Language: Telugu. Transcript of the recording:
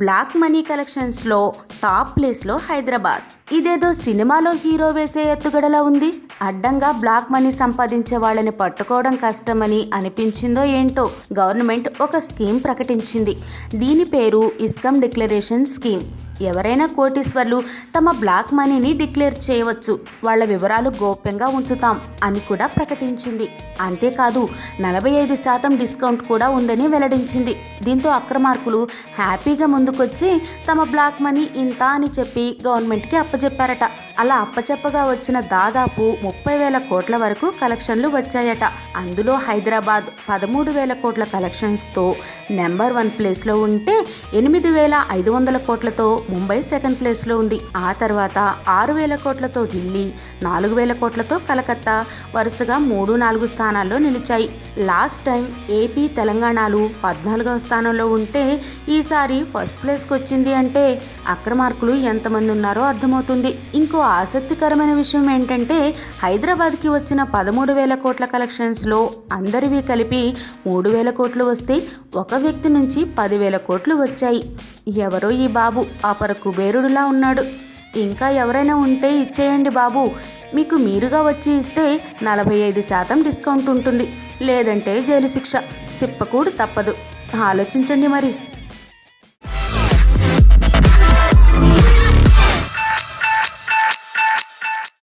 బ్లాక్ మనీ కలెక్షన్స్లో టాప్ ప్లేస్లో హైదరాబాద్. ఇదేదో సినిమాలో హీరో వేసే ఎత్తుగడలా ఉంది. అడ్డంగా బ్లాక్ మనీ సంపాదించే వాళ్ళని పట్టుకోవడం కష్టమని అనిపించిందో ఏంటో గవర్నమెంట్ ఒక స్కీమ్ ప్రకటించింది. దీని పేరు ఇన్కమ్ డిక్లరేషన్ స్కీమ్. ఎవరైనా కోటీశ్వర్లు తమ బ్లాక్ మనీని డిక్లేర్ చేయవచ్చు, వాళ్ళ వివరాలు గోప్యంగా ఉంచుతాం అని కూడా ప్రకటించింది. అంతేకాదు 45% డిస్కౌంట్ కూడా ఉందని వెల్లడించింది. దీంతో అక్రమార్కులు హ్యాపీగా ముందుకొచ్చి తమ బ్లాక్ మనీ ఇంత అని చెప్పి గవర్నమెంట్కి అప్పచెప్పారట. అలా అప్పచెప్పగా వచ్చిన దాదాపు 30,000 కోట్ల వరకు కలెక్షన్లు వచ్చాయట. అందులో హైదరాబాద్ 13,000 కోట్ల కలెక్షన్స్తో నెంబర్ 1 ప్లేస్లో ఉంటే 8,500 కోట్లతో ముంబై సెకండ్ ప్లేస్లో ఉంది. ఆ తర్వాత 6,000 కోట్లతో ఢిల్లీ, 4,000 కోట్లతో కలకత్తా వరుసగా 3-4 స్థానాల్లో నిలిచాయి. లాస్ట్ టైం ఏపీ, తెలంగాణలు 14వ స్థానంలో ఉంటే ఈసారి ఫస్ట్ ప్లేస్కి వచ్చింది అంటే అక్రమార్కులు ఎంతమంది ఉన్నారో అర్థమవుతుంది. ఇంకో ఆసక్తికరమైన విషయం ఏంటంటే హైదరాబాద్కి వచ్చిన 13,000 కోట్ల కలెక్షన్స్లో అందరివి కలిపి 3,000 కోట్లు వస్తే ఒక వ్యక్తి నుంచి 10,000 కోట్లు వచ్చాయి. ఎవరో ఈ బాబు అపర కుబేరుడులా ఉన్నాడు. ఇంకా ఎవరైనా ఉంటే ఇచ్చేయండి బాబు, మీకు మీరుగా వచ్చి ఇస్తే 45% డిస్కౌంట్ ఉంటుంది, లేదంటే జైలు శిక్ష. చెప్పకూడదు తప్పదు. ఆలోచించండి మరి.